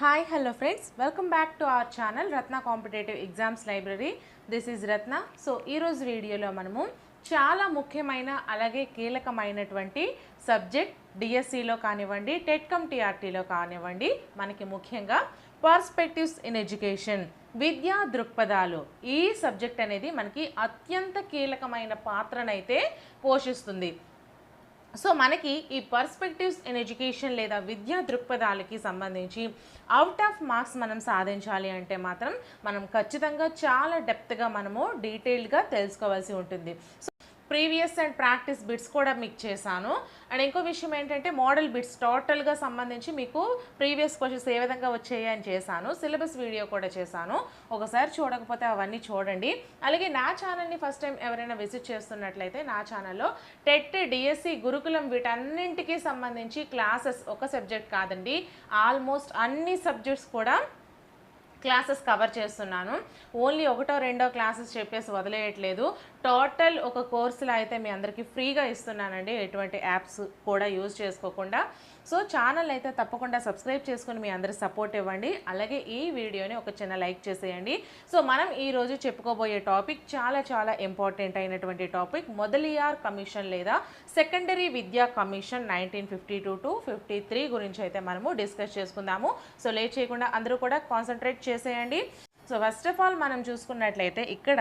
Hi, hello friends. Welcome back to our channel Ratna Competitive Exams Library. This is Ratna. So, ఈ రోజు వీడియోలో మనము చాలా ముఖ్యమైన అలాగే కీలకమైనటువంటి సబ్జెక్ట్ డిఎస్సిలో కానివ్వండి, టెట్కమ్ టీఆర్టీలో కానివ్వండి, మనకి ముఖ్యంగా పర్స్పెక్టివ్స్ ఇన్ ఎడ్యుకేషన్, విద్యా దృక్పథాలు, ఈ సబ్జెక్ట్ అనేది మనకి అత్యంత కీలకమైన పాత్రనైతే పోషిస్తుంది. సో మనకి ఈ పర్స్పెక్టివ్స్ ఇన్ ఎడ్యుకేషన్ లేదా విద్యా దృక్పథాలకి సంబంధించి అవుట్ ఆఫ్ మార్క్స్ మనం సాధించాలి అంటే మాత్రం మనం ఖచ్చితంగా చాలా డెప్త్గా మనము డీటెయిల్డ్గా తెలుసుకోవాల్సి ఉంటుంది. So previous and practice bits కూడా మీకు చేశాను. అండ్ ఇంకో విషయం ఏంటంటే మోడల్ బిట్స్ టోటల్గా సంబంధించి మీకు ప్రీవియస్ క్వశ్చన్స్ ఏ విధంగా వచ్చాయి అని చేశాను. సిలబస్ వీడియో కూడా చేశాను. ఒకసారి చూడకపోతే అవన్నీ చూడండి. అలాగే నా ఛానల్ని ఫస్ట్ టైం ఎవరైనా విజిట్ చేస్తున్నట్లయితే నా ఛానల్లో టెట్, డిఎస్సి, గురుకులం వీటన్నింటికి సంబంధించి క్లాసెస్, ఒక సబ్జెక్ట్ కాదండి, ఆల్మోస్ట్ అన్ని సబ్జెక్ట్స్ కూడా క్లాసెస్ కవర్ చేస్తున్నాను. ఓన్లీ ఒకటో రెండో క్లాసెస్ చెప్పేసి వదిలేయట్లేదు. టోటల్ ఒక కోర్సులో అయితే మీ అందరికీ ఫ్రీగా ఇస్తున్నానండి, ఎటువంటి యాప్స్ కూడా యూజ్ చేసుకోకుండా. సో ఛానల్ అయితే తప్పకుండా సబ్స్క్రైబ్ చేసుకుని మీ అందరి సపోర్ట్ ఇవ్వండి. అలాగే ఈ వీడియోని ఒక చిన్న లైక్ చేసేయండి. సో మనం ఈరోజు చెప్పుకోబోయే టాపిక్ చాలా ఇంపార్టెంట్ అయినటువంటి టాపిక్, మొదలియార్ కమిషన్ లేదా సెకండరీ విద్యా కమిషన్ 1952 to 53 గురించి అయితే మనము డిస్కస్ చేసుకుందాము. సో లేట్ చేయకుండా అందరూ కూడా కాన్సన్ట్రేట్ చేసేయండి. సో ఫస్ట్ ఆఫ్ ఆల్ మనం చూసుకున్నట్లయితే ఇక్కడ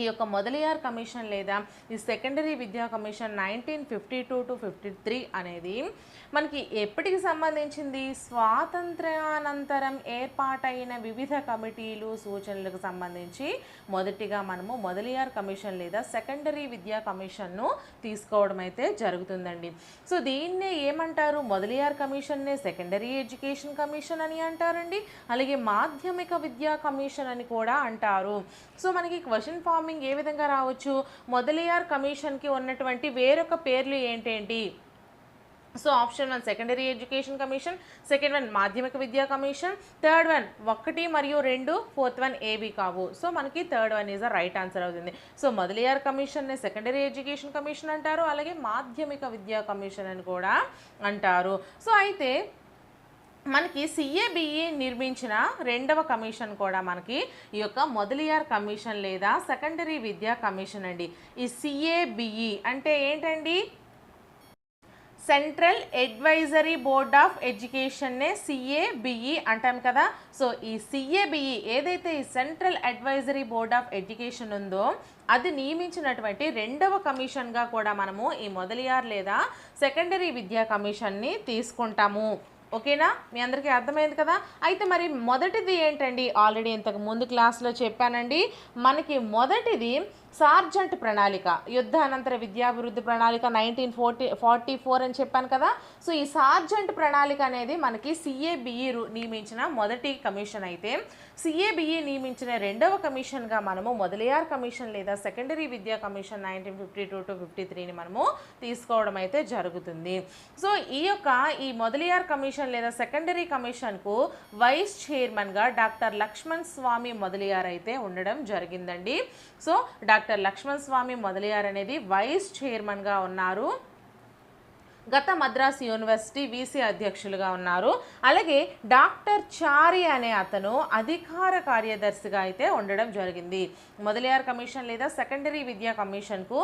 ఈ యొక్క మొదలియార్ కమిషన్ లేదా ఈ సెకండరీ విద్యా కమిషన్ 1952 to 53 అనేది మనకి ఎప్పటికి సంబంధించింది? స్వాతంత్ర్యానంతరం ఏర్పాటైన వివిధ కమిటీలు, సూచనలకు సంబంధించి మొదటిగా మనము మొదలియార్ కమిషన్ లేదా సెకండరీ విద్యా కమిషన్ను తీసుకోవడం అయితే జరుగుతుందండి. సో దీన్నే ఏమంటారు? మొదలియార్ కమిషన్నే సెకండరీ ఎడ్యుకేషన్ కమిషన్ అని అంటారండి. అలాగే మాధ్యమిక విద్యా కమిషన్ అని కూడా అంటారు. సో మనకి క్వశ్చన్ ఫార్మింగ్ ఏ విధంగా రావచ్చు? మొదలియార్ కమిషన్కి ఉన్నటువంటి వేరొక పేర్లు ఏంటేంటి? So option 1 secondary education commission, second 1 మాధ్యమిక విద్యా కమిషన్, థర్డ్ 1 1 మరియు 2, ఫోర్త్ 1 ఏవి కావు. సో మనకి third 1 is the right answer అవుతుంది. సో మొదలియార్ కమిషన్ని సెకండరీ ఎడ్యుకేషన్ కమిషన్ అంటారు, అలాగే మాధ్యమిక విద్యా కమిషన్ అని కూడా అంటారు. సో అయితే మనకి సిఏబిఈ నిర్మించిన రెండవ కమిషన్ కూడా మనకి ఈ యొక్క మొదలియార్ కమిషన్ లేదా సెకండరీ విద్యా కమిషన్ అండి. ఈ సిఏబిఈ అంటే ఏంటండి? సెంట్రల్ అడ్వైజరీ బోర్డ్ ఆఫ్ ఎడ్యుకేషన్నే సిఏబిఈ అంటాం కదా. సో ఈ సిఏబిఈ ఏదైతే ఈ central advisory board of education ఉందో అది నియమించినటువంటి రెండవ కమిషన్గా కూడా మనము ఈ మొదలియార్ లేదా సెకండరీ విద్యా కమిషన్ని తీసుకుంటాము. ఓకేనా? మీ అందరికీ అర్థమైంది కదా. అయితే మరి మొదటిది ఏంటండి? ఆల్రెడీ ఇంతకు ముందు క్లాస్లో చెప్పానండి. మనకి మొదటిది సార్జెంట్ ప్రణాళిక, యుద్ధానంతర విద్యాభివృద్ధి ప్రణాళిక 1944 అని చెప్పాను కదా. సో ఈ సార్జెంట్ ప్రణాళిక అనేది మనకి సిఏబిఈ నియమించిన మొదటి కమిషన్ అయితే, సిఏబిఈ నియమించిన రెండవ కమిషన్గా మనము మొదలియార్ కమిషన్ లేదా సెకండరీ విద్యా కమిషన్ 1952 to 53ని మనము తీసుకోవడం అయితే జరుగుతుంది. సో ఈ మొదలియార్ కమిషన్ లేదా సెకండరీ కమిషన్కు వైస్ చైర్మన్గా డాక్టర్ లక్ష్మణ్ స్వామి మొదలియార్ అయితే ఉండడం జరిగిందండి. సో డాక్టర్ లక్ష్మణ్ స్వామి మొదలియార్ అనేది వైస్ చైర్మన్గా ఉన్నారు. గత మద్రాసు యూనివర్సిటీ వీసీ అధ్యక్షులుగా ఉన్నారు. అలాగే డాక్టర్ చారి అనే అతను అధికార కార్యదర్శిగా అయితే ఉండడం జరిగింది. మొదలియార్ కమిషన్ లేదా సెకండరీ విద్యా కమిషన్కు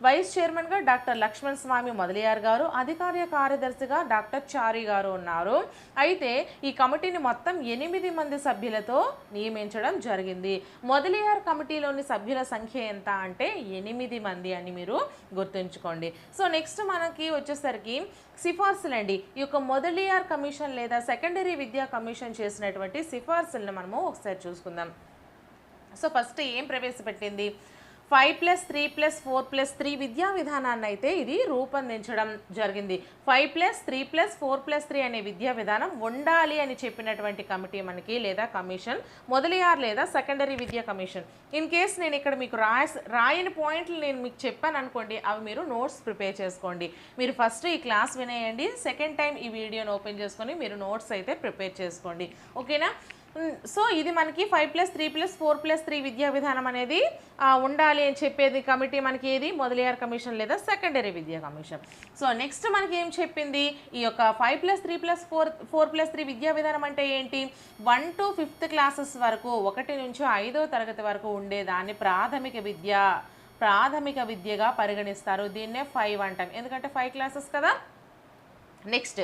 వైస్ చైర్మన్గా డాక్టర్ లక్ష్మణ్ స్వామి మొదలియార్ గారు, అధికార కార్యదర్శిగా డాక్టర్ చారి గారు ఉన్నారు. అయితే ఈ కమిటీని మొత్తం 8 మంది సభ్యులతో నియమించడం జరిగింది. మొదలియార్ కమిటీలోని సభ్యుల సంఖ్య ఎంత అంటే 8 మంది అని మీరు గుర్తుంచుకోండి. సో నెక్స్ట్ మనకి వచ్చేసరికి సిఫార్సులండి. ఈ యొక్క మొదలియార్ కమిషన్ లేదా సెకండరీ విద్యా కమిషన్ చేసినటువంటి సిఫార్సులను మనము ఒకసారి చూసుకుందాం. సో ఫస్ట్ ఏం ప్రవేశపెట్టింది? 5+3+4+3 విద్యా విధానాన్ని అయితే ఇది రూపొందించడం జరిగింది. 5+3+4+3 అనే విద్యా విధానం ఉండాలి అని చెప్పినటువంటి కమిటీ మనకి లేదా కమిషన్ మొదలియార్ లేదా సెకండరీ విద్యా కమిషన్. ఇన్ కేస్ నేను ఇక్కడ మీకు రాయని పాయింట్లు నేను మీకు చెప్పాను అనుకోండి, అవి మీరు నోట్స్ ప్రిపేర్ చేసుకోండి. మీరు ఫస్ట్ ఈ క్లాస్ వినేయండి, సెకండ్ టైం ఈ వీడియోని ఓపెన్ చేసుకొని మీరు నోట్స్ అయితే ప్రిపేర్ చేసుకోండి. ఓకేనా? సో ఇది మనకి 5+3+4+3 విద్యా విధానం అనేది ఉండాలి అని చెప్పేది కమిటీ మనకి ఏది మొదలియార్ కమిషన్ లేదా సెకండరీ విద్యా కమిషన్. సో నెక్స్ట్ మనకి ఏం చెప్పింది, ఈ యొక్క 5+3+4+3 విద్యా విధానం అంటే ఏంటి, 1 to 5th క్లాసెస్ వరకు 1 నుంచి 5వ తరగతి వరకు ఉండేదాన్ని ప్రాథమిక విద్యగా పరిగణిస్తారు. దీన్నే 5 అంటాం, ఎందుకంటే 5 క్లాసెస్ కదా. నెక్స్ట్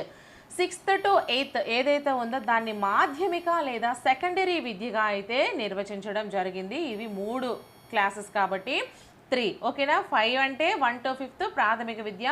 6th to 8th ఏదైతే ఉందో దాన్ని మాధ్యమిక లేదా సెకండరీ విద్యగా అయితే నిర్వచించడం జరిగింది. ఇవి 3 క్లాసెస్ కాబట్టి 3, ఓకేనా. 5 అంటే 1 to 5th ప్రాథమిక విద్య,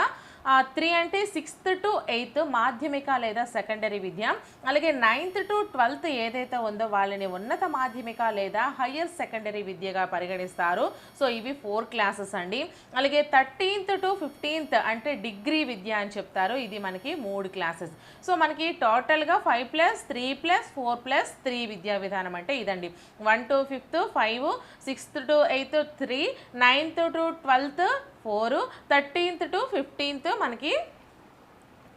3 అంటే 6th to 8th మాధ్యమిక లేదా సెకండరీ విద్య, అలాగే 9th to 12th ఏదైతే ఉందో వాళ్ళని ఉన్నత మాధ్యమిక లేదా హయ్యర్ సెకండరీ విద్యగా పరిగణిస్తారు. సో ఇవి 4 క్లాసెస్ అండి. అలాగే 13th to 15th అంటే డిగ్రీ విద్య అని చెప్తారు, ఇది మనకి 3 క్లాసెస్. సో మనకి టోటల్గా 5+3+4+3 విద్యా విధానం అంటే ఇదండి. 1 to 5th 5, 6th to 8th 3, 9th to 12th 4, 13th to 15th మనకి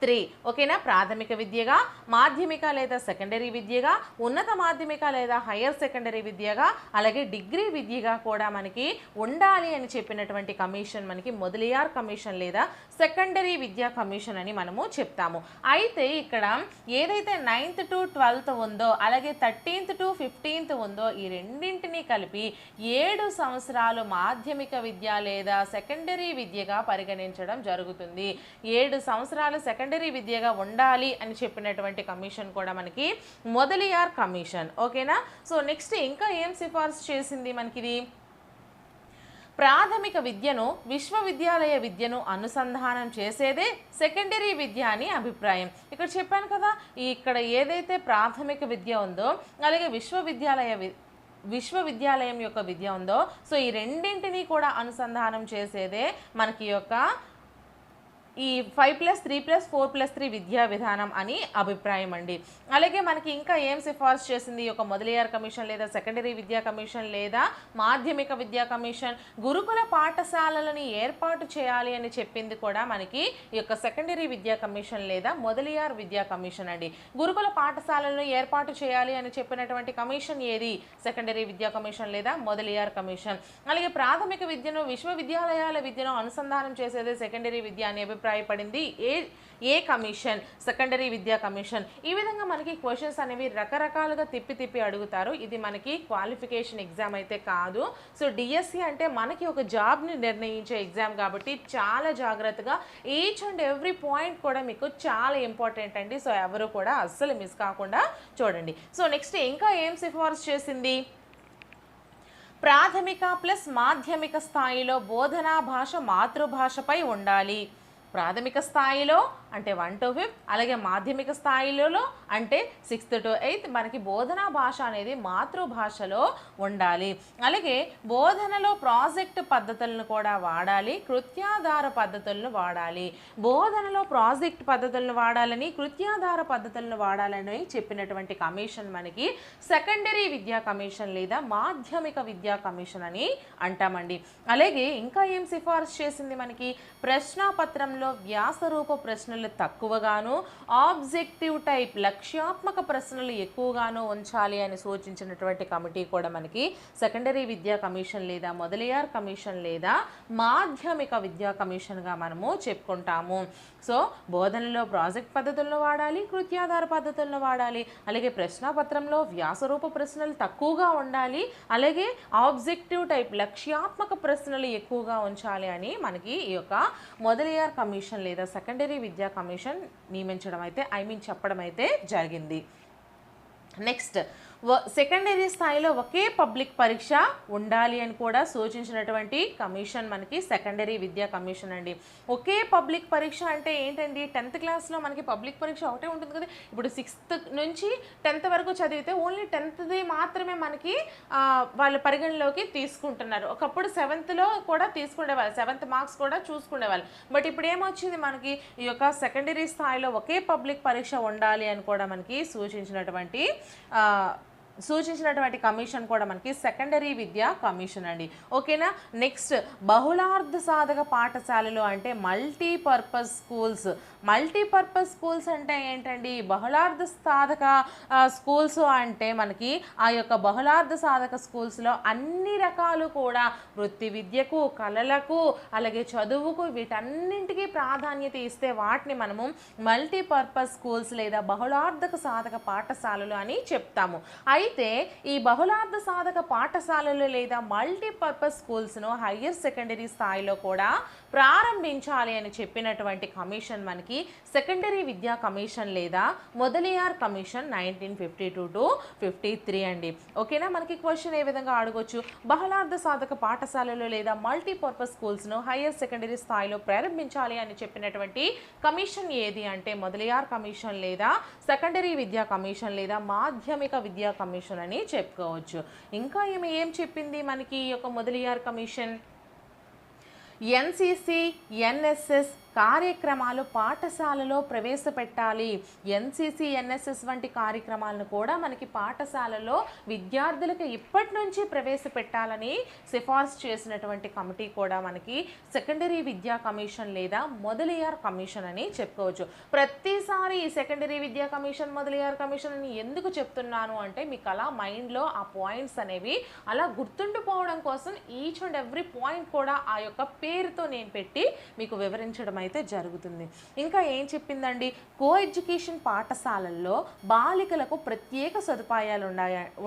3, ఓకేనా. ప్రాథమిక విద్యగా, మాధ్యమిక లేదా సెకండరీ విద్యగా, ఉన్నత మాధ్యమిక లేదా హయ్యర్ సెకండరీ విద్యగా, అలాగే డిగ్రీ విద్యగా కూడా మనకి ఉండాలి అని చెప్పినటువంటి కమిషన్ మనకి మొదలియార్ కమిషన్ లేదా సెకండరీ విద్యా కమిషన్ అని మనము చెప్తాము. అయితే ఇక్కడ ఏదైతే 9th to 12th ఉందో అలాగే 13th to 15th ఉందో ఈ రెండింటినీ కలిపి 7 సంవత్సరాలు మాధ్యమిక విద్య లేదా సెకండరీ విద్యగా పరిగణించడం జరుగుతుంది. 7 సంవత్సరాలు సెకండరీ విద్యగా ఉండాలి అని చెప్పినటువంటి కమిషన్ కూడా మనకి మొదలియార్ కమిషన్, ఓకేనా. సో నెక్స్ట్ ఇంకా ఏం సిఫార్సు చేసింది మనకిది, ప్రాథమిక విద్యను విశ్వవిద్యాలయ విద్యను అనుసంధానం చేసేదే సెకండరీ విద్య అని అభిప్రాయం. ఇక్కడ చెప్పాను కదా, ఇక్కడ ఏదైతే ప్రాథమిక విద్య ఉందో అలాగే విశ్వవిద్యాలయం యొక్క విద్య ఉందో, సో ఈ రెండింటినీ కూడా అనుసంధానం చేసేదే మనకి యొక్క ఈ 5+3+4+3 విద్యా విధానం అని అభిప్రాయం అండి. అలాగే మనకి ఇంకా ఏం సిఫార్సు చేసింది ఈ యొక్క మొదలియార్ కమిషన్ లేదా సెకండరీ విద్యా కమిషన్ లేదా మాధ్యమిక విద్యా కమిషన్, గురుకుల పాఠశాలలను ఏర్పాటు చేయాలి అని చెప్పింది కూడా మనకి ఈ యొక్క సెకండరీ విద్యా కమిషన్ లేదా మొదలియార్ విద్యా కమిషన్ అండి. గురుకుల పాఠశాలలను ఏర్పాటు చేయాలి అని చెప్పినటువంటి కమిషన్ ఏది, సెకండరీ విద్యా కమిషన్ లేదా మొదలియార్ కమిషన్. అలాగే ప్రాథమిక విద్యను విశ్వవిద్యాలయాల విద్యను అనుసంధానం చేసేదే సెకండరీ విద్య అని అభిప్రాయపడింది ఏ కమిషన్, సెకండరీ విద్యా కమిషన్. ఈ విధంగా మనకి క్వశ్చన్స్ అనేవి రకరకాలుగా తిప్పి అడుగుతారు. ఇది మనకి క్వాలిఫికేషన్ ఎగ్జామ్ అయితే కాదు. సో డిఎస్సి అంటే మనకి ఒక జాబ్ని నిర్ణయించే ఎగ్జామ్ కాబట్టి చాలా జాగ్రత్తగా ఈచ్ అండ్ ఎవ్రీ పాయింట్ కూడా మీకు చాలా ఇంపార్టెంట్ అండి. సో ఎవరు కూడా అస్సలు మిస్ కాకుండా చూడండి. సో నెక్స్ట్ ఇంకా ఏం సిఫార్సు చేసింది, ప్రాథమిక ప్లస్ మాధ్యమిక స్థాయిలో బోధనా భాష మాతృభాషపై ఉండాలి. ప్రాథమిక స్థాయిలో అంటే 1 to 5, అలాగే మాధ్యమిక స్థాయిలో అంటే 6th to 8th మనకి బోధనా భాష అనేది మాతృభాషలో ఉండాలి. అలాగే బోధనలో ప్రాజెక్ట్ పద్ధతులను కూడా వాడాలి, కృత్యాధార పద్ధతులను వాడాలి. బోధనలో ప్రాజెక్ట్ పద్ధతులను వాడాలని, కృత్యాధార పద్ధతులను వాడాలని చెప్పినటువంటి కమిషన్ మనకి సెకండరీ విద్యా కమిషన్ లేదా మాధ్యమిక విద్యా కమిషన్ అని అంటామండి. అలాగే ఇంకా ఏం సిఫార్సు చేసింది మనకి, ప్రశ్నాపత్రంలో వ్యాసరూప ప్రశ్నలు తక్కువగాను, ఆబ్జెక్టివ్ టైప్ లక్ష్యాత్మక ప్రశ్నలు ఎక్కువగాను ఉంచాలి అని సూచించినటువంటి కమిటీ కూడా మనకి సెకండరీ విద్యా కమిషన్ లేదా మొదలియార్ కమిషన్ లేదా మాధ్యమిక విద్యా కమిషన్గా మనము చెప్పుకుంటాము. సో బోధనలో ప్రాజెక్ట్ పద్ధతులను వాడాలి, కృత్యాధార పద్ధతులను వాడాలి, అలాగే ప్రశ్నాపత్రంలో వ్యాసరూప ప్రశ్నలు తక్కువగా ఉండాలి, అలాగే ఆబ్జెక్టివ్ టైప్ లక్ష్యాత్మక ప్రశ్నలు ఎక్కువగా ఉంచాలి అని మనకి ఈ యొక్క మొదలియార్ కమిషన్ లేదా సెకండరీ విద్యా కమిషన్ నియమించడం అయితే చెప్పడం అయితే జరిగింది. నెక్స్ట్ సెకండరీ స్థాయిలో ఒకే పబ్లిక్ పరీక్ష ఉండాలి అని కూడా సూచించినటువంటి కమిషన్ మనకి సెకండరీ విద్యా కమిషన్ అండి. ఒకే పబ్లిక్ పరీక్ష అంటే ఏంటండి, 10th క్లాస్లో మనకి పబ్లిక్ పరీక్ష ఒకటే ఉంటుంది కదా. ఇప్పుడు 6th నుంచి 10th వరకు చదివితే ఓన్లీ 10thది మాత్రమే మనకి వాళ్ళ పరిగణలోకి తీసుకుంటున్నారు. ఒకప్పుడు 7thలో కూడా తీసుకునేవాళ్ళు, 7th మార్క్స్ కూడా చూసుకునేవాళ్ళు. బట్ ఇప్పుడు ఏమొచ్చింది, మనకి ఈ యొక్క సెకండరీ స్థాయిలో ఒకే పబ్లిక్ పరీక్ష ఉండాలి అని కూడా మనకి సూచించినటువంటి సూచించినటువంటి కమిషన్ కూడా మనకి సెకండరీ విద్యా కమిషన్ అండి. ఓకేనా. నెక్స్ట్ బహుళార్థ సాధక పాఠశాలలు అంటే మల్టీపర్పస్ స్కూల్స్. మల్టీపర్పస్ స్కూల్స్ అంటే ఏంటండి? బహుళార్థ సాధక స్కూల్స్ అంటే మనకి ఆ యొక్క బహుళార్థ సాధక స్కూల్స్లో అన్ని రకాలు కూడా వృత్తి విద్యకు, కళలకు, అలాగే చదువుకు, వీటన్నింటికీ ప్రాధాన్యత ఇస్తే వాటిని మనము మల్టీపర్పస్ స్కూల్స్ లేదా బహుళార్థక సాధక పాఠశాలలు అని చెప్తాము. అయితే ఈ బహుళార్థ సాధక పాఠశాలలు లేదా మల్టీపర్పస్ స్కూల్స్ను హయ్యర్ సెకండరీ స్థాయిలో కూడా ప్రారంభించాలి అని చెప్పినటువంటి కమిషన్ మనకి సెకండరీ విద్యా కమిషన్ లేదా మొదలియార్ కమిషన్ 1952 to 53 అండి. ఓకేనా. మనకి క్వశ్చన్ ఏ విధంగా అడగొచ్చు? బహుళార్థ సాధక పాఠశాలలు లేదా మల్టీపర్పస్ స్కూల్స్ను హయ్యర్ సెకండరీ స్థాయిలో ప్రారంభించాలి అని చెప్పినటువంటి కమిషన్ ఏది అంటే మొదలియార్ కమిషన్ లేదా సెకండరీ విద్యా కమిషన్ లేదా మాధ్యమిక విద్యా కమిషన్ అని చెప్పుకోవచ్చు. ఇంకా ఏం చెప్పింది మనకి ఈ యొక్క మొదలియార్ కమిషన్? ఎన్సిసి, ఎన్ఎస్ఎస్ కార్యక్రమాలు పాఠశాలలో ప్రవేశపెట్టాలి. ఎన్సిసి, ఎన్ఎస్ఎస్ వంటి కార్యక్రమాలను కూడా మనకి పాఠశాలలో విద్యార్థులకు ఇప్పటి నుంచి ప్రవేశపెట్టాలని సిఫార్సు చేసినటువంటి కమిటీ కూడా మనకి సెకండరీ విద్యా కమిషన్ లేదా మొదలియార్ కమిషన్ అని చెప్పుకోవచ్చు. ప్రతిసారి ఈ సెకండరీ విద్యా కమిషన్, మొదలియార్ కమిషన్ అని ఎందుకు చెప్తున్నాను అంటే మీకు అలా మైండ్లో ఆ పాయింట్స్ అనేవి అలా గుర్తుండిపోవడం కోసం ఈచ్ అండ్ ఎవ్రీ పాయింట్ కూడా ఆ యొక్క పేరుతో నేను పెట్టి మీకు వివరించడం అయితే జరుగుతుంది. ఇంకా ఏం చెప్పిందండి? కో ఎడ్యుకేషన్ పాఠశాలల్లో బాలికలకు ప్రత్యేక సదుపాయాలు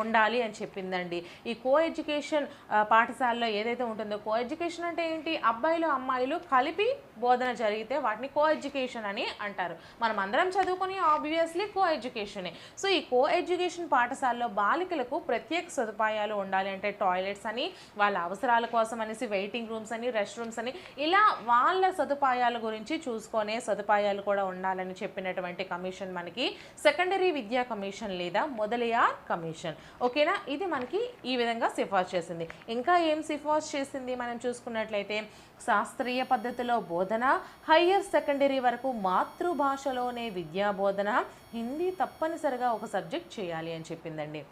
ఉండాలి అని చెప్పిందండి. ఈ కో ఎడ్యుకేషన్ పాఠశాలలో ఏదైతే ఉంటుందో, కో ఎడ్యుకేషన్ అంటే ఏంటి? అబ్బాయిలు అమ్మాయిలు కలిపి బోధన జరిగితే వాటిని కో ఎడ్యుకేషన్ అని అంటారు. మనం అందరం చదువుకొని ఆబ్వియస్లీ కో ఎడ్యుకేషనే. సో ఈ కో ఎడ్యుకేషన్ పాఠశాలలో బాలికలకు ప్రత్యేక సదుపాయాలు ఉండాలి అంటే టాయిలెట్స్ అని, వాళ్ళ అవసరాల కోసం అనేసి వెయిటింగ్ రూమ్స్ అని, రెస్ట్ రూమ్స్ అని, ఇలా వాళ్ళ సదుపాయాల గురించి చూసుకునే సదుపాయాలు కూడా ఉండాలని చెప్పినటువంటి కమిషన్ మనకి సెకండరీ విద్యా కమిషన్ లేదా మొదలియార్ కమిషన్. ఓకేనా. ఇది మనకి ఈ విధంగా సిఫార్సు చేసింది. ఇంకా ఏం సిఫార్సు చేసింది మనం చూసుకున్నట్లయితే, శాస్త్రీయ పద్ధతిలో బోధన, హయ్యర్ సెకండరీ వరకు మాతృభాషలోనే విద్యా బోధన, హిందీ తప్పనిసరిగా ఒక సబ్జెక్ట్ చేయాలి అని చెప్పిందండి.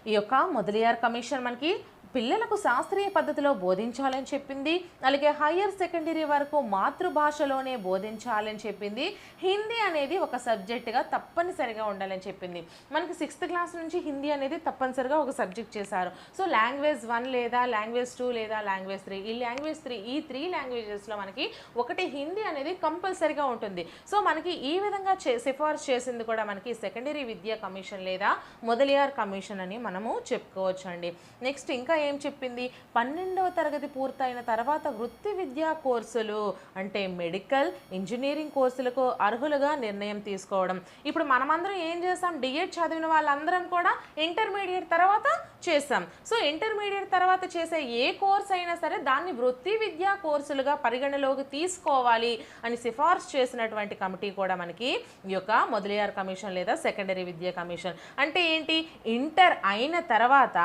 ఈ యొక్క మొదలియార్ కమిషన్ మనకి పిల్లలకు శాస్త్రీయ పద్ధతిలో బోధించాలని చెప్పింది. అలాగే హయ్యర్ సెకండరీ వరకు మాతృభాషలోనే బోధించాలని చెప్పింది. హిందీ అనేది ఒక సబ్జెక్టుగా తప్పనిసరిగా ఉండాలని చెప్పింది. మనకి 6th క్లాస్ నుంచి హిందీ అనేది తప్పనిసరిగా ఒక సబ్జెక్ట్ చేశారు. సో లాంగ్వేజ్ 1 లేదా లాంగ్వేజ్ 2 లేదా లాంగ్వేజ్ 3, ఈ 3 లాంగ్వేజెస్లో మనకి ఒకటి హిందీ అనేది కంపల్సరిగా ఉంటుంది. సో మనకి ఈ విధంగా సిఫార్సు చేసింది కూడా మనకి సెకండరీ విద్యా కమిషన్ లేదా మొదలియార్ కమిషన్ అని మనము చెప్పుకోవచ్చు అండి. నెక్స్ట్ ఇంకా ఏం చెప్పింది? 12వ తరగతి పూర్తయిన తర్వాత వృత్తి విద్యా కోర్సులు అంటే మెడికల్, ఇంజనీరింగ్ కోర్సులకు అర్హులుగా నిర్ణయం తీసుకోవడం. ఇప్పుడు మనమందరం ఏం చేస్తాం? డిఎడ్ చదివిన వాళ్ళందరం కూడా ఇంటర్మీడియట్ తర్వాత చేసాం. సో ఇంటర్మీడియట్ తర్వాత చేసే ఏ కోర్స్ అయినా సరే దాన్ని వృత్తి విద్యా కోర్సులుగా పరిగణలోకి తీసుకోవాలి అని సిఫార్సు చేసినటువంటి కమిటీ కూడా మనకి ఈ యొక్క మొదలియార్ కమిషన్ లేదా సెకండరీ విద్యా కమిషన్. అంటే ఏంటి? ఇంటర్ అయిన తర్వాత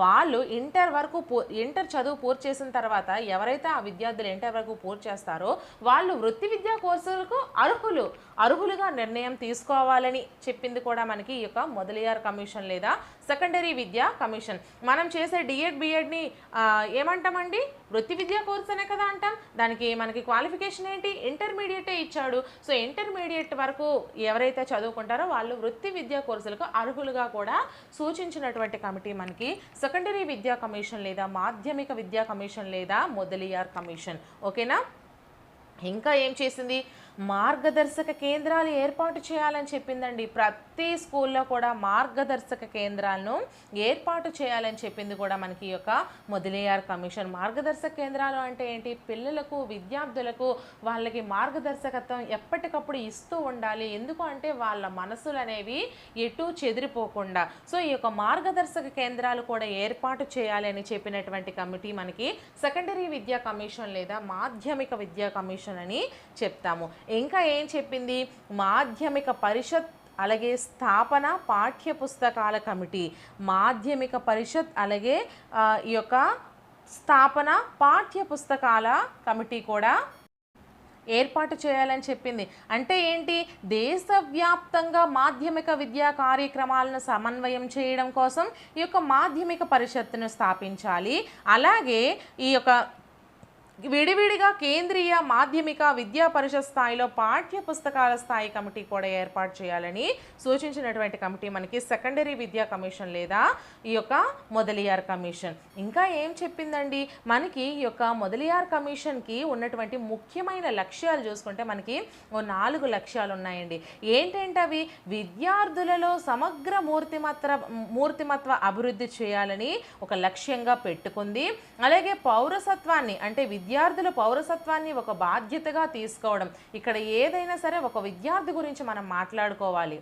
వాళ్ళు ఇంటర్ చదువు పూర్తి చేసిన తర్వాత ఎవరైతే ఆ విద్యార్థులు ఇంటర్ వరకు పూర్తి చేస్తారో వాళ్ళు వృత్తి విద్యా కోర్సులకు అర్హులుగా నిర్ణయం తీసుకోవాలని చెప్పింది కూడా మనకి ఈ యొక్క మొదలియార్ కమిషన్ లేదా సెకండరీ విద్యా కమిషన్. మనం చేసే డిఎడ్ బిఎడ్ని ఏమంటామండి? వృత్తి విద్యా కోర్స్ అనే కదా అంటాం. దానికి మనకి క్వాలిఫికేషన్ ఏంటి? ఇంటర్మీడియటే ఇచ్చాడు. సో ఇంటర్మీడియట్ వరకు ఎవరైతే చదువుకుంటారో వాళ్ళు వృత్తి విద్యా కోర్సులకు అర్హులుగా కూడా సూచించినటువంటి కమిటీ మనకి సెకండరీ విద్యా కమిషన్ లేదా మాధ్యమిక విద్యా కమిషన్ లేదా మొదలియార్ కమిషన్. ఓకేనా. ఇంకా ఏం చేసింది? మార్గదర్శక కేంద్రాలు ఏర్పాటు చేయాలని చెప్పిందండి. ప్రతి స్కూల్లో కూడా మార్గదర్శక కేంద్రాలను ఏర్పాటు చేయాలని చెప్పింది కూడా మనకి ఈ యొక్క మొదలియార్ కమిషన్. మార్గదర్శక కేంద్రాలు అంటే ఏంటి? పిల్లలకు, విద్యార్థులకు వాళ్ళకి మార్గదర్శకత్వం ఎప్పటికప్పుడు ఇస్తూ ఉండాలి. ఎందుకు అంటే వాళ్ళ మనసులు అనేవి ఎటు చెదిరిపోకుండా. సో ఈ యొక్క మార్గదర్శక కేంద్రాలు కూడా ఏర్పాటు చేయాలి అని చెప్పినటువంటి కమిటీ మనకి సెకండరీ విద్యా కమిషన్ లేదా మాధ్యమిక విద్యా కమిషన్ అని చెప్తాము. ఇంకా ఏం చెప్పింది? మాధ్యమిక పరిషత్ అలాగే స్థాపన పాఠ్య పుస్తకాల కమిటీ. మాధ్యమిక పరిషత్ అలాగే ఈ యొక్క స్థాపన పాఠ్య పుస్తకాల కమిటీ కూడా ఏర్పాటు చేయాలని చెప్పింది. అంటే ఏంటి, దేశవ్యాప్తంగా మాధ్యమిక విద్యా కార్యక్రమాలను సమన్వయం చేయడం కోసం ఈ యొక్క మాధ్యమిక పరిషత్తును స్థాపించాలి. అలాగే ఈ యొక్క విడివిడిగా కేంద్రీయ మాధ్యమిక విద్యా పరిషత్ స్థాయిలో పాఠ్య పుస్తకాల స్థాయి కమిటీ కూడా ఏర్పాటు చేయాలని సూచించినటువంటి కమిటీ మనకి సెకండరీ విద్యా కమిషన్ లేదా ఈ యొక్క మొదలియార్ కమిషన్. ఇంకా ఏం చెప్పిందండి, మనకి ఈ యొక్క మొదలియార్ కమిషన్కి ఉన్నటువంటి ముఖ్యమైన లక్ష్యాలు చూసుకుంటే మనకి 4 లక్ష్యాలు ఉన్నాయండి. ఏంటంటే విద్యార్థులలో సమగ్ర మూర్తిమత్వ అభివృద్ధి చేయాలని ఒక లక్ష్యంగా పెట్టుకుంది. అలాగే పౌరసత్వాన్ని అంటే విద్యార్థుల పౌరసత్వాన్ని ఒక బాధ్యతగా తీసుకోవడం. ఇక్కడ ఏదైనా సరే ఒక విద్యార్థి గురించి మనం మాట్లాడుకోవాలి.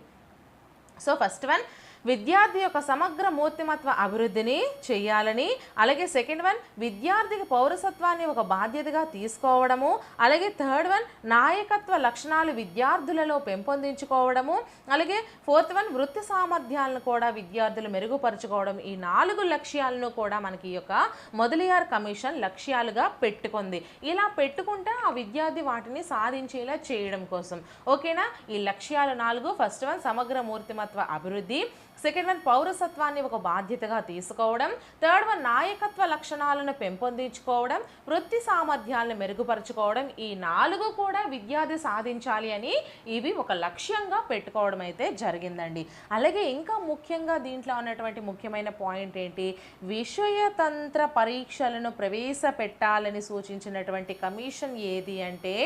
సో ఫస్ట్ వన్, విద్యార్థి యొక్క సమగ్ర మూర్తిమత్వ అభివృద్ధిని చేయాలని. అలాగే సెకండ్ వన్, విద్యార్థికి పౌరసత్వాన్ని ఒక బాధ్యతగా తీసుకోవడము. అలాగే థర్డ్ వన్, నాయకత్వ లక్షణాలు విద్యార్థులలో పెంపొందించుకోవడము. అలాగే ఫోర్త్ వన్, వృత్తి సామర్థ్యాలను కూడా విద్యార్థులు మెరుగుపరుచుకోవడం. ఈ 4 లక్ష్యాలను కూడా మనకి ఈ యొక్క మొదలియార్ కమిషన్ లక్ష్యాలుగా పెట్టుకుంది. ఇలా పెట్టుకుంటే ఆ విద్యార్థి వాటిని సాధించేలా చేయడం కోసం. ఓకేనా, ఈ లక్ష్యాలు 4. ఫస్ట్ వన్ సమగ్ర మూర్తిమత్వ అభివృద్ధి, సెకండ్ వన్ పౌరసత్వాన్ని ఒక బాధ్యతగా తీసుకోవడం, థర్డ్ వన్ నాయకత్వ లక్షణాలను పెంపొందించుకోవడం, వృత్తి సామర్థ్యాలను మెరుగుపరుచుకోవడం. ఈ 4 కూడా విద్యార్థి సాధించాలి అని ఇవి ఒక లక్ష్యంగా పెట్టుకోవడం అయితే జరిగిందండి. అలాగే ఇంకా ముఖ్యంగా దీంట్లో ఉన్నటువంటి ముఖ్యమైన పాయింట్ ఏంటి, విషయతంత్ర పరీక్షలను ప్రవేశపెట్టాలని సూచించినటువంటి కమిషన్ ఏది అంటే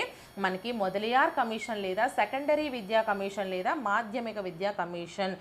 మనకి మొదలియార్ కమిషన్ లేదా సెకండరీ విద్యా కమిషన్ లేదా మాధ్యమిక విద్యా కమిషన్.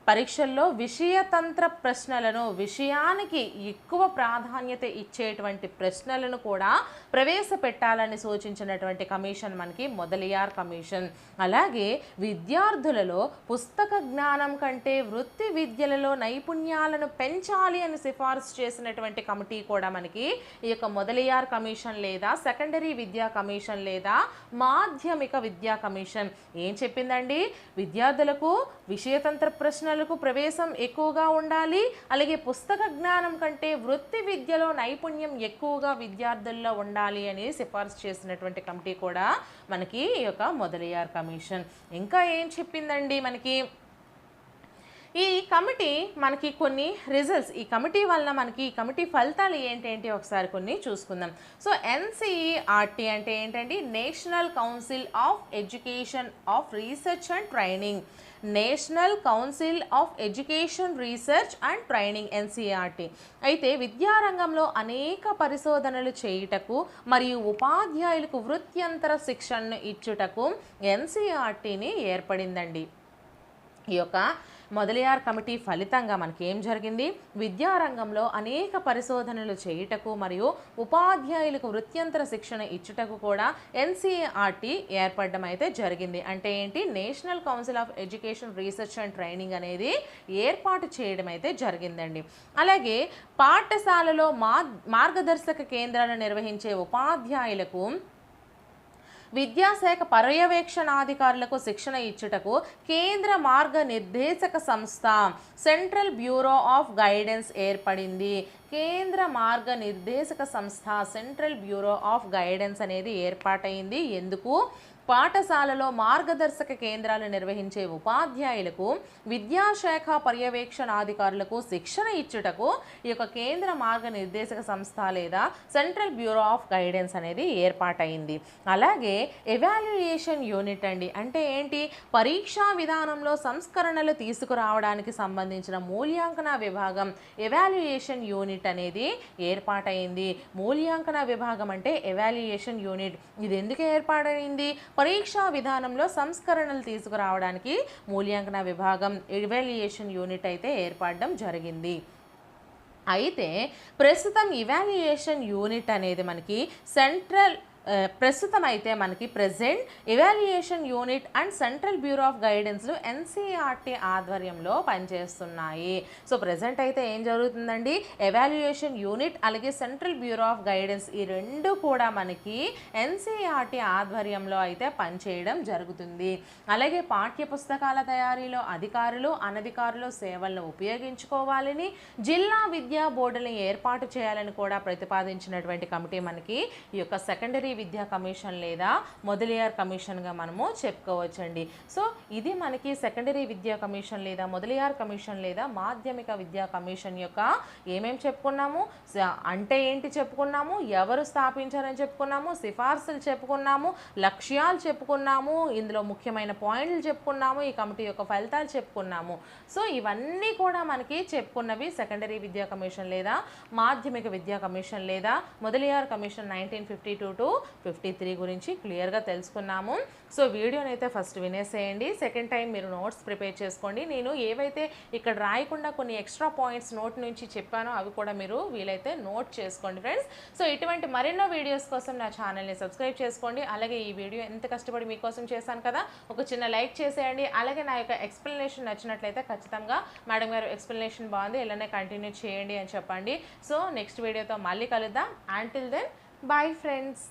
పరీక్షల్లో విషయతంత్ర ప్రశ్నలను, విషయానికి ఎక్కువ ప్రాధాన్యత ఇచ్చేటువంటి ప్రశ్నలను కూడా ప్రవేశపెట్టాలని సూచించినటువంటి కమిషన్ మనకి మొదలియార్ కమిషన్. అలాగే విద్యార్థులలో పుస్తక జ్ఞానం కంటే వృత్తి విద్యలలో నైపుణ్యాలను పెంచాలి అని సిఫార్సు చేసినటువంటి కమిటీ కూడా మనకి ఈ యొక్క మొదలియార్ కమిషన్ లేదా సెకండరీ విద్యా కమిషన్ లేదా మాధ్యమిక విద్యా కమిషన్. ఏం చెప్పిందండి, విద్యార్థులకు విషయతంత్ర ప్రశ్నలకు ప్రవేశం ఎక్కువగా ఉండాలి. అలాగే పుస్తక జ్ఞానం కంటే వృత్తి విద్యలో నైపుణ్యం ఎక్కువగా విద్యార్థుల్లో ఉండాలి అని సిఫార్సు చేసినటువంటి కమిటీ కూడా మనకి ఈ యొక్క మొదలియార్ కమిషన్. ఇంకా ఏం చెప్పిందండి, మనకి ఈ కమిటీ మనకి కొన్ని రిజల్ట్స్, ఈ కమిటీ వల్ల మనకి ఈ కమిటీ ఫలితాలు ఏంటంటే ఒకసారి కొన్ని చూసుకుందాం. సో NCERT అంటే ఏంటండి, national council of education of research and training. National council of education research and training NCERT. అయితే విద్యారంగంలో అనేక పరిశోధనలు చేయుటకు మరియు ఉపాధ్యాయులకు వృత్యంతర శిక్షణను ఇచ్చుటకు NCERTని ఏర్పడిందండి. ఈ యొక్క మొదలియార్ కమిటీ ఫలితంగా మనకి ఏం జరిగింది, విద్యారంగంలో అనేక పరిశోధనలు చేయుటకు మరియు ఉపాధ్యాయులకు వృత్యంతర శిక్షణ ఇచ్చుటకు కూడా NCERT ఏర్పడడం అయితే జరిగింది. అంటే ఏంటి, national council of education research and training అనేది ఏర్పాటు చేయడం అయితే జరిగిందండి. అలాగే పాఠశాలలో మార్గదర్శక కేంద్రాలను నిర్వహించే ఉపాధ్యాయులకు విద్యాశాఖ పర్యవేక్షణాధికారులకు శిక్షణ ఇచ్చుటకు కేంద్ర మార్గనిర్దేశక సంస్థ సెంట్రల్ బ్యూరో ఆఫ్ గైడెన్స్ ఏర్పడింది. కేంద్ర మార్గనిర్దేశక సంస్థ సెంట్రల్ బ్యూరో ఆఫ్ గైడెన్స్ అనేది ఏర్పాటైంది. ఎందుకు, పాఠశాలలో మార్గదర్శక కేంద్రాలు నిర్వహించే ఉపాధ్యాయులకు విద్యాశాఖ పర్యవేక్షణాధికారులకు శిక్షణ ఇచ్చుటకు ఈ యొక్క కేంద్ర మార్గనిర్దేశక సంస్థ లేదా సెంట్రల్ బ్యూరో ఆఫ్ గైడెన్స్ అనేది ఏర్పాటైంది. అలాగే ఎవాల్యుయేషన్ యూనిట్ అండి, అంటే ఏంటి, పరీక్షా విధానంలో సంస్కరణలు తీసుకురావడానికి సంబంధించిన మూల్యాంకన విభాగం ఎవాల్యుయేషన్ యూనిట్ అనేది ఏర్పాటైంది. మూల్యాంకన విభాగం అంటే ఎవాల్యుయేషన్ యూనిట్. ఇది ఎందుకు ఏర్పాటైంది, పరీక్షా విధానంలో సంస్కరణలు తీసుకురావడానికి మూల్యాంకన విభాగం ఎవాల్యుయేషన్ యూనిట్ అయితే ఏర్పడడం జరిగింది. అయితే ప్రస్తుతం ఇవాల్యుయేషన్ యూనిట్ అనేది మనకి ప్రస్తుతం అయితే మనకి present evaluation unit and central bureau of గైడెన్స్లు NCERT ఆధ్వర్యంలో పనిచేస్తున్నాయి. సో ప్రెజెంట్ అయితే ఏం జరుగుతుందండి, ఎవాల్యుయేషన్ యూనిట్ అలాగే సెంట్రల్ బ్యూరో ఆఫ్ గైడెన్స్ ఈ రెండు కూడా మనకి NCERT ఆధ్వర్యంలో అయితే పనిచేయడం జరుగుతుంది. అలాగే పాఠ్య పుస్తకాల తయారీలో అధికారులు అనధికారులు సేవలను ఉపయోగించుకోవాలని జిల్లా విద్యా బోర్డులను ఏర్పాటు చేయాలని కూడా ప్రతిపాదించినటువంటి కమిటీ మనకి ఈ యొక్క సెకండరీ విద్యా కమిషన్ లేదా మొదలియార్ కమిషన్గా మనము చెప్పుకోవచ్చండి. సో ఇది మనకి సెకండరీ విద్యా కమిషన్ లేదా మొదలియార్ కమిషన్ లేదా మాధ్యమిక విద్యా కమిషన్ యొక్క ఏమేం చెప్పుకున్నాము, అంటే ఏంటి చెప్పుకున్నాము, ఎవరు స్థాపించారని చెప్పుకున్నాము, సిఫార్సులు చెప్పుకున్నాము, లక్ష్యాలు చెప్పుకున్నాము, ఇందులో ముఖ్యమైన పాయింట్లు చెప్పుకున్నాము, ఈ కమిటీ యొక్క ఫలితాలు చెప్పుకున్నాము. సో ఇవన్నీ కూడా మనకి చెప్పుకున్నవి సెకండరీ విద్యా కమిషన్ లేదా మాధ్యమిక విద్యా కమిషన్ లేదా మొదలియార్ కమిషన్ 1952 to 53 గురించి క్లియర్గా తెలుసుకున్నాము. సో వీడియోని అయితే ఫస్ట్ వినేసేయండి, సెకండ్ టైం మీరు నోట్స్ ప్రిపేర్ చేసుకోండి. నేను ఏవైతే ఇక్కడ రాయకుండా కొన్ని ఎక్స్ట్రా పాయింట్స్ నోట్ నుంచి చెప్పానో అవి కూడా మీరు వీలైతే నోట్ చేసుకోండి ఫ్రెండ్స్. సో ఇటువంటి మరెన్నో వీడియోస్ కోసం నా ఛానల్ని సబ్స్క్రైబ్ చేసుకోండి. అలాగే ఈ వీడియో ఎంత కష్టపడి మీకోసం చేశాను కదా, ఒక చిన్న లైక్ చేసేయండి. అలాగే నా యొక్క ఎక్స్ప్లెనేషన్ నచ్చినట్లయితే ఖచ్చితంగా మేడం గారు ఎక్స్ప్లెనేషన్ బాగుంది, ఇలానే కంటిన్యూ చేయండి అని చెప్పండి. సో నెక్స్ట్ వీడియోతో మళ్ళీ కలుద్దాం. Until then bye friends.